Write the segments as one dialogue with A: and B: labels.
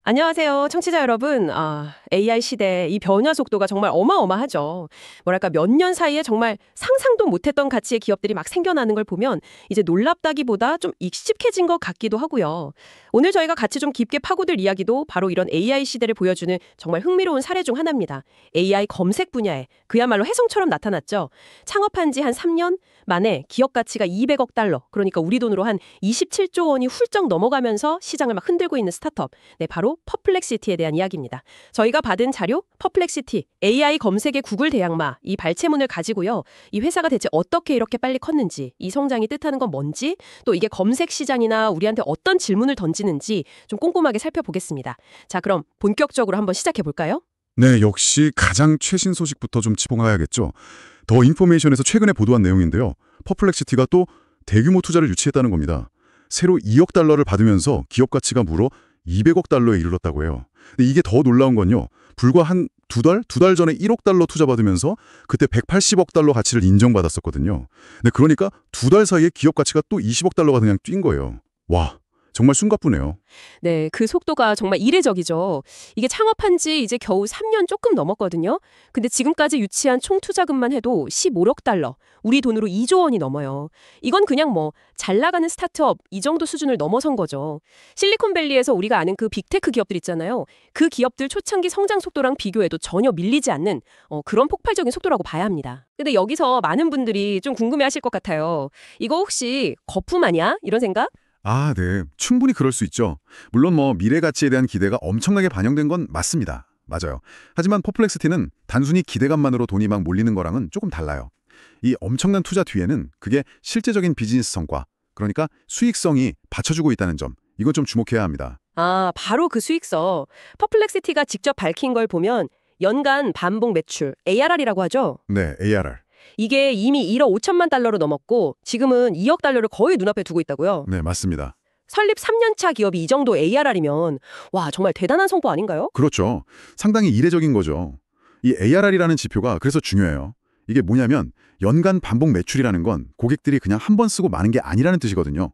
A: 안녕하세요, 청취자 여러분. AI 시대 이 변화 속도가 정말 어마어마하죠. 뭐랄까 몇 년 사이에 정말 상상도 못했던 가치의 기업들이 막 생겨나는 걸 보면 이제 놀랍다기보다 좀 익숙해진 것 같기도 하고요. 오늘 저희가 같이 좀 깊게 파고들 이야기도 바로 이런 AI 시대를 보여주는 정말 흥미로운 사례 중 하나입니다. AI 검색 분야에 그야말로 혜성처럼 나타났죠. 창업한 지 한 3년 만에 기업 가치가 200억 달러, 그러니까 우리 돈으로 한 27조 원이 훌쩍 넘어가면서 시장을 막 흔들고 있는 스타트업. 네, 바로 퍼플렉시티에 대한 이야기입니다. 저희가 받은 자료, 퍼플렉시티, AI 검색의 구글 대항마, 이 발췌문을 가지고요. 이 회사가 대체 어떻게 이렇게 빨리 컸는지, 이 성장이 뜻하는 건 뭔지, 또 이게 검색 시장이나 우리한테 어떤 질문을 던지는지 좀 꼼꼼하게 살펴보겠습니다. 자, 그럼 본격적으로 한번 시작해 볼까요?
B: 네, 역시 가장 최신 소식부터 좀 짚어가야겠죠. 더 인포메이션에서 최근에 보도한 내용인데요. 퍼플렉시티가 또 대규모 투자를 유치했다는 겁니다. 새로 2억 달러를 받으면서 기업 가치가 무려 200억 달러에 이르렀다고 해요. 근데 이게 더 놀라운 건요. 불과 한 두 달 전에 1억 달러 투자받으면서 그때 180억 달러 가치를 인정받았었거든요. 근데 그러니까 두 달 사이에 기업 가치가 또 20억 달러가 그냥 뛴 거예요. 와, 정말 숨가쁘네요.
A: 네, 그 속도가 정말 이례적이죠. 이게 창업한 지 이제 겨우 3년 조금 넘었거든요. 근데 지금까지 유치한 총 투자금만 해도 15억 달러, 우리 돈으로 2조 원이 넘어요. 이건 그냥 뭐 잘 나가는 스타트업 이 정도 수준을 넘어선 거죠. 실리콘밸리에서 우리가 아는 그 빅테크 기업들 있잖아요. 그 기업들 초창기 성장 속도랑 비교해도 전혀 밀리지 않는 그런 폭발적인 속도라고 봐야 합니다. 근데 여기서 많은 분들이 좀 궁금해하실 것 같아요. 이거 혹시 거품 아니야? 이런 생각?
B: 아, 네. 충분히 그럴 수 있죠. 물론 미래 가치에 대한 기대가 엄청나게 반영된 건 맞습니다. 맞아요. 하지만 퍼플렉시티는 단순히 기대감만으로 돈이 막 몰리는 거랑은 조금 달라요. 이 엄청난 투자 뒤에는 그게 실제적인 비즈니스 성과, 그러니까 수익성이 받쳐주고 있다는 점, 이건 좀 주목해야 합니다.
A: 바로 그 수익서. 퍼플렉시티가 직접 밝힌 걸 보면 연간 반복 매출, ARR이라고 하죠.
B: 네, ARR.
A: 이게 이미 1억 5천만 달러로 넘었고 지금은 2억 달러를 거의 눈앞에 두고 있다고요.
B: 네, 맞습니다.
A: 설립 3년 차 기업이 이 정도 ARR이면 와, 정말 대단한 성과 아닌가요?
B: 그렇죠. 상당히 이례적인 거죠. 이 ARR이라는 지표가 그래서 중요해요. 이게 뭐냐면 연간 반복 매출이라는 건 고객들이 그냥 한 번 쓰고 마는 게 아니라는 뜻이거든요.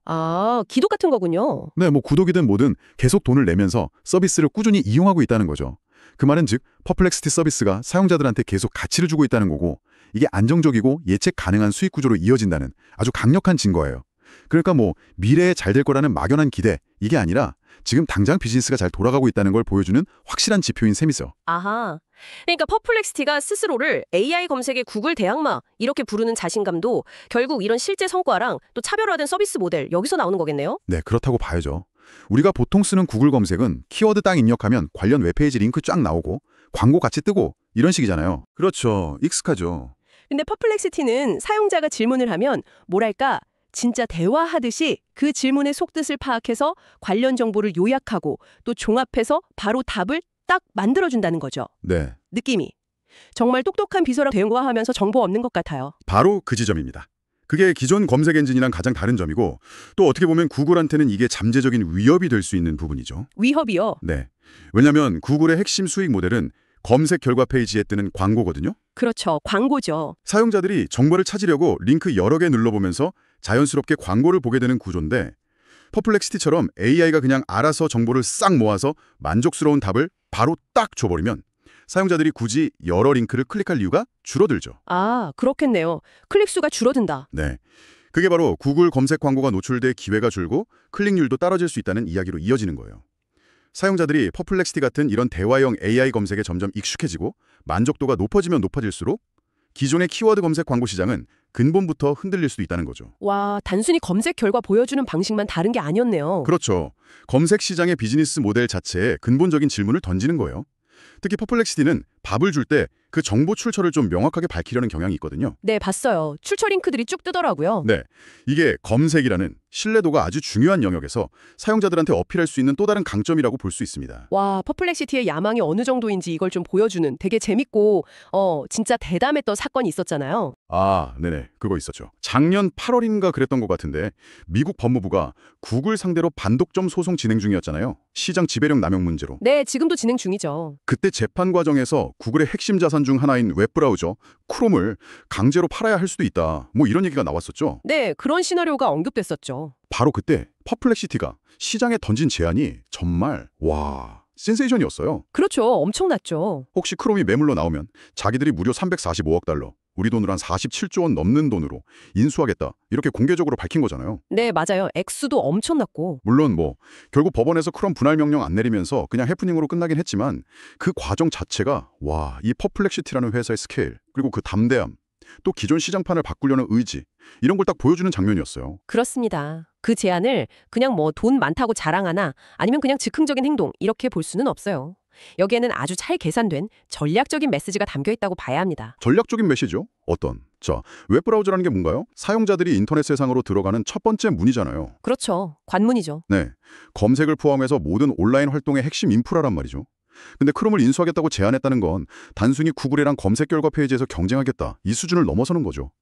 A: 기도 같은 거군요.
B: 네, 구독이든 뭐든 계속 돈을 내면서 서비스를 꾸준히 이용하고 있다는 거죠. 그 말은 즉 퍼플렉시티 서비스가 사용자들한테 계속 가치를 주고 있다는 거고 이게 안정적이고 예측 가능한 수익 구조로 이어진다는 아주 강력한 증거예요. 그러니까 미래에 잘 될 거라는 막연한 기대, 이게 아니라 지금 당장 비즈니스가 잘 돌아가고 있다는 걸 보여주는 확실한 지표인 셈이죠.
A: 아하. 그러니까 퍼플렉시티가 스스로를 AI 검색의 구글 대항마 이렇게 부르는 자신감도 결국 이런 실제 성과랑 또 차별화된 서비스 모델 여기서 나오는 거겠네요?
B: 네, 그렇다고 봐야죠. 우리가 보통 쓰는 구글 검색은 키워드 딱 입력하면 관련 웹페이지 링크 쫙 나오고 광고 같이 뜨고 이런 식이잖아요. 그렇죠. 익숙하죠.
A: 근데 퍼플렉시티는 사용자가 질문을 하면 뭐랄까 진짜 대화하듯이 그 질문의 속뜻을 파악해서 관련 정보를 요약하고 또 종합해서 바로 답을 딱 만들어준다는 거죠.
B: 네,
A: 느낌이. 정말 똑똑한 비서랑 대화하면서 정보 없는 것 같아요.
B: 바로 그 지점입니다. 그게 기존 검색 엔진이랑 가장 다른 점이고 또 어떻게 보면 구글한테는 이게 잠재적인 위협이 될 수 있는 부분이죠.
A: 위협이요?
B: 네. 왜냐하면 구글의 핵심 수익 모델은 검색 결과 페이지에 뜨는 광고거든요.
A: 그렇죠. 광고죠.
B: 사용자들이 정보를 찾으려고 링크 여러 개 눌러보면서 자연스럽게 광고를 보게 되는 구조인데 퍼플렉시티처럼 AI가 그냥 알아서 정보를 싹 모아서 만족스러운 답을 바로 딱 줘버리면 사용자들이 굳이 여러 링크를 클릭할 이유가 줄어들죠.
A: 그렇겠네요. 클릭 수가 줄어든다.
B: 네. 그게 바로 구글 검색 광고가 노출돼 기회가 줄고 클릭률도 떨어질 수 있다는 이야기로 이어지는 거예요. 사용자들이 퍼플렉시티 같은 이런 대화형 AI 검색에 점점 익숙해지고 만족도가 높아지면 높아질수록 기존의 키워드 검색 광고 시장은 근본부터 흔들릴 수도 있다는 거죠.
A: 와, 단순히 검색 결과 보여주는 방식만 다른 게 아니었네요.
B: 그렇죠. 검색 시장의 비즈니스 모델 자체에 근본적인 질문을 던지는 거예요. 특히 퍼플렉시티는 밥을 줄 때 그 정보 출처를 좀 명확하게 밝히려는 경향이 있거든요.
A: 네, 봤어요. 출처 링크들이 쭉 뜨더라고요.
B: 네, 이게 검색이라는 신뢰도가 아주 중요한 영역에서 사용자들한테 어필할 수 있는 또 다른 강점이라고 볼 수 있습니다.
A: 와, 퍼플렉시티의 야망이 어느 정도인지 이걸 좀 보여주는 되게 재밌고 진짜 대담했던 사건이 있었잖아요.
B: 네네. 그거 있었죠. 작년 8월인가 그랬던 것 같은데 미국 법무부가 구글 상대로 반독점 소송 진행 중이었잖아요. 시장 지배력 남용 문제로.
A: 네, 지금도 진행 중이죠.
B: 그때 재판 과정에서 구글의 핵심 자산 중 하나인 웹브라우저 크롬을 강제로 팔아야 할 수도 있다. 이런 얘기가 나왔었죠.
A: 네, 그런 시나리오가 언급됐었죠.
B: 바로 그때 퍼플렉시티가 시장에 던진 제안이 정말 센세이션이었어요.
A: 그렇죠. 엄청났죠.
B: 혹시 크롬이 매물로 나오면 자기들이 무려 345억 달러, 우리 돈으로 한 47조 원 넘는 돈으로 인수하겠다. 이렇게 공개적으로 밝힌 거잖아요.
A: 네, 맞아요. 액수도 엄청났고.
B: 물론 결국 법원에서 크롬 분할 명령 안 내리면서 그냥 해프닝으로 끝나긴 했지만 그 과정 자체가 이 퍼플렉시티라는 회사의 스케일, 그리고 그 담대함, 또 기존 시장판을 바꾸려는 의지, 이런 걸 딱 보여주는 장면이었어요.
A: 그렇습니다. 그 제안을 그냥 돈 많다고 자랑하나 아니면 그냥 즉흥적인 행동 이렇게 볼 수는 없어요. 여기에는 아주 잘 계산된 전략적인 메시지가 담겨 있다고 봐야 합니다.
B: 전략적인 메시지요? 어떤? 웹브라우저라는 게 뭔가요? 사용자들이 인터넷 세상으로 들어가는 첫 번째 문이잖아요.
A: 그렇죠. 관문이죠.
B: 네, 검색을 포함해서 모든 온라인 활동의 핵심 인프라란 말이죠. 근데 크롬을 인수하겠다고 제안했다는 건 단순히 구글이랑 검색 결과 페이지에서 경쟁하겠다, 이 수준을 넘어서는 거죠.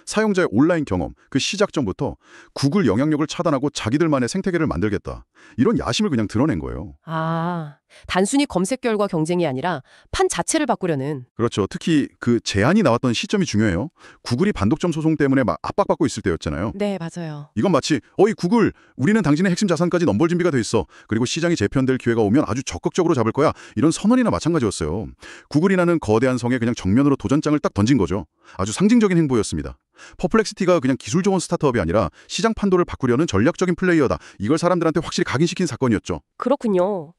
B: 사용자의 온라인 경험, 그 시작점부터 구글 영향력을 차단하고 자기들만의 생태계를 만들겠다, 이런 야심을 그냥 드러낸 거예요.
A: 단순히 검색 결과 경쟁이 아니라 판 자체를 바꾸려는.
B: 그렇죠. 특히 그 제안이 나왔던 시점이 중요해요. 구글이 반독점 소송 때문에 막 압박받고 있을 때였잖아요.
A: 네, 맞아요.
B: 이건 마치 어이 구글, 우리는 당신의 핵심 자산까지 넘볼 준비가 돼 있어. 그리고 시장이 재편될 기회가 오면 아주 적극적으로 잡을 거야. 이런 선언이나 마찬가지였어요. 구글이라는 거대한 성에 그냥 정면으로 도전장을 딱 던진 거죠. 아주 상징적인 행보였습니다. 퍼플렉시티가 그냥 기술 좋은 스타트업이 아니라 시장 판도를 바꾸려는 전략적인 플레이어다. 이걸 사람들한테 확실히 각인시킨 사건이었죠.
A: 그렇군요.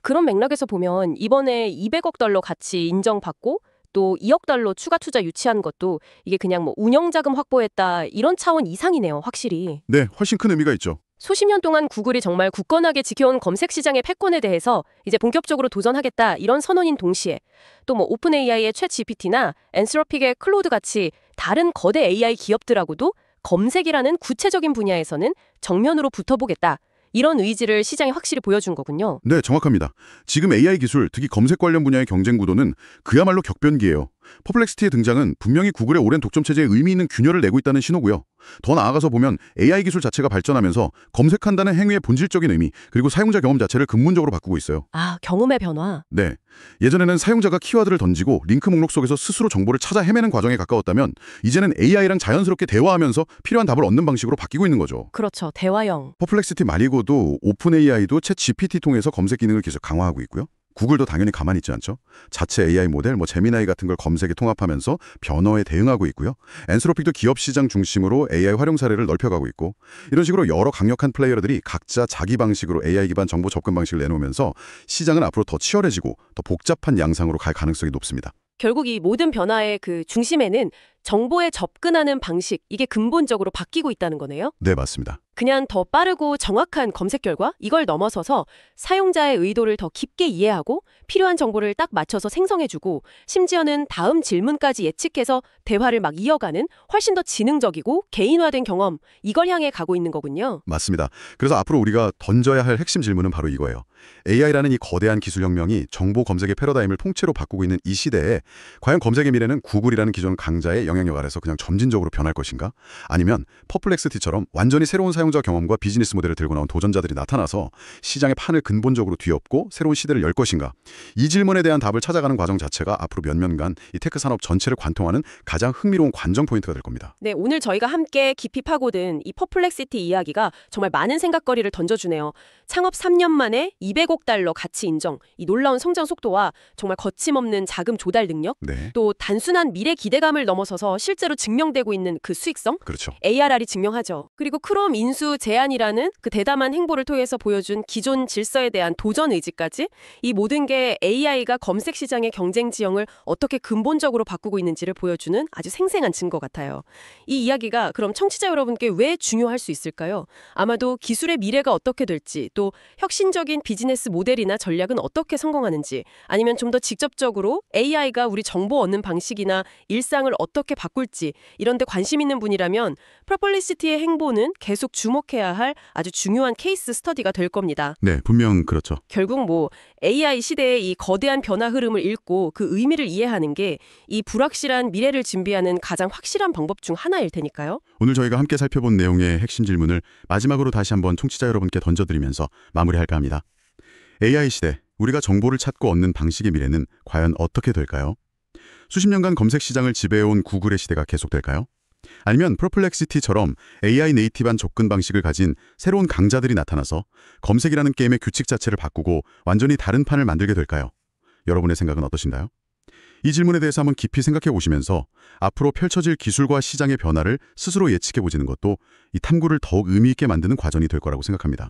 A: 그런 맥락에서 보면 이번에 200억 달러 가치 인정받고 또 2억 달러 추가 투자 유치한 것도 이게 그냥 운영자금 확보했다 이런 차원 이상이네요, 확실히.
B: 네, 훨씬 큰 의미가 있죠.
A: 수십 년 동안 구글이 정말 굳건하게 지켜온 검색 시장의 패권에 대해서 이제 본격적으로 도전하겠다 이런 선언인 동시에 또 오픈 AI의 챗 GPT나 앤스로픽의 클로드 같이 다른 거대 AI 기업들하고도 검색이라는 구체적인 분야에서는 정면으로 붙어보겠다. 이런 의지를 시장에 확실히 보여준 거군요.
B: 네, 정확합니다. 지금 AI 기술, 특히 검색 관련 분야의 경쟁 구도는 그야말로 격변기예요. 퍼플렉시티의 등장은 분명히 구글의 오랜 독점 체제에 의미 있는 균열을 내고 있다는 신호고요. 더 나아가서 보면 AI 기술 자체가 발전하면서 검색한다는 행위의 본질적인 의미, 그리고 사용자 경험 자체를 근본적으로 바꾸고 있어요.
A: 경험의 변화.
B: 네. 예전에는 사용자가 키워드를 던지고 링크 목록 속에서 스스로 정보를 찾아 헤매는 과정에 가까웠다면 이제는 AI랑 자연스럽게 대화하면서 필요한 답을 얻는 방식으로 바뀌고 있는 거죠.
A: 그렇죠. 대화형.
B: 퍼플렉시티 말고도 오픈 AI도 챗 GPT 통해서 검색 기능을 계속 강화하고 있고요. 구글도 당연히 가만히 있지 않죠. 자체 AI 모델, 제미나이 같은 걸 검색에 통합하면서 변화에 대응하고 있고요. 앤스로픽도 기업 시장 중심으로 AI 활용 사례를 넓혀가고 있고, 이런 식으로 여러 강력한 플레이어들이 각자 자기 방식으로 AI 기반 정보 접근 방식을 내놓으면서 시장은 앞으로 더 치열해지고 더 복잡한 양상으로 갈 가능성이 높습니다.
A: 결국 이 모든 변화의 그 중심에는 정보에 접근하는 방식, 이게 근본적으로 바뀌고 있다는 거네요.
B: 네, 맞습니다.
A: 그냥 더 빠르고 정확한 검색 결과, 이걸 넘어서서 사용자의 의도를 더 깊게 이해하고 필요한 정보를 딱 맞춰서 생성해주고 심지어는 다음 질문까지 예측해서 대화를 막 이어가는 훨씬 더 지능적이고 개인화된 경험, 이걸 향해 가고 있는 거군요.
B: 맞습니다. 그래서 앞으로 우리가 던져야 할 핵심 질문은 바로 이거예요. AI라는 이 거대한 기술혁명이 정보 검색의 패러다임을 통째로 바꾸고 있는 이 시대에 과연 검색의 미래는 구글이라는 기존 강자의 영향력 아래서 그냥 점진적으로 변할 것인가? 아니면 퍼플렉시티처럼 완전히 새로운 사용자 경험과 비즈니스 모델을 들고 나온 도전자들이 나타나서 시장의 판을 근본적으로 뒤엎고 새로운 시대를 열 것인가? 이 질문에 대한 답을 찾아가는 과정 자체가 앞으로 몇 년간 이 테크 산업 전체를 관통하는 가장 흥미로운 관전 포인트가 될 겁니다.
A: 네, 오늘 저희가 함께 깊이 파고든 이 퍼플렉시티 이야기가 정말 많은 생각거리를 던져주네요. 창업 3년 만에 200억 달러 가치 인정, 이 놀라운 성장 속도와 정말 거침없는 자금 조달 능력,
B: 네.
A: 또 단순한 미래 기대감을 넘어서서 실제로 증명되고 있는 그 수익성,
B: 그렇죠.
A: ARR이 증명하죠. 그리고 크롬 인수 제안이라는 그 대담한 행보를 통해서 보여준 기존 질서에 대한 도전 의지까지, 이 모든 게 AI가 검색 시장의 경쟁 지형을 어떻게 근본적으로 바꾸고 있는지를 보여주는 아주 생생한 증거 같아요. 이 이야기가 그럼 청취자 여러분께 왜 중요할 수 있을까요? 아마도 기술의 미래가 어떻게 될지, 또 혁신적인 비즈니스 모델이나 전략은 어떻게 성공하는지, 아니면 좀 더 직접적으로 AI가 우리 정보 얻는 방식이나 일상을 어떻게 바꿀지, 이런 데 관심 있는 분이라면 퍼플리시티의 행보는 계속 주목해야 할 아주 중요한 케이스 스터디가 될 겁니다.
B: 네, 분명 그렇죠.
A: 결국 AI 시대의 이 거대한 변화 흐름을 읽고 그 의미를 이해하는 게 이 불확실한 미래를 준비하는 가장 확실한 방법 중 하나일 테니까요.
B: 오늘 저희가 함께 살펴본 내용의 핵심 질문을 마지막으로 다시 한번 청취자 여러분께 던져드리면서 마무리할까 합니다. AI 시대, 우리가 정보를 찾고 얻는 방식의 미래는 과연 어떻게 될까요? 수십 년간 검색 시장을 지배해온 구글의 시대가 계속될까요? 아니면 퍼플렉시티처럼 AI 네이티브한 접근 방식을 가진 새로운 강자들이 나타나서 검색이라는 게임의 규칙 자체를 바꾸고 완전히 다른 판을 만들게 될까요? 여러분의 생각은 어떠신가요? 이 질문에 대해서 한번 깊이 생각해 보시면서 앞으로 펼쳐질 기술과 시장의 변화를 스스로 예측해 보시는 것도 이 탐구를 더욱 의미 있게 만드는 과정이 될 거라고 생각합니다.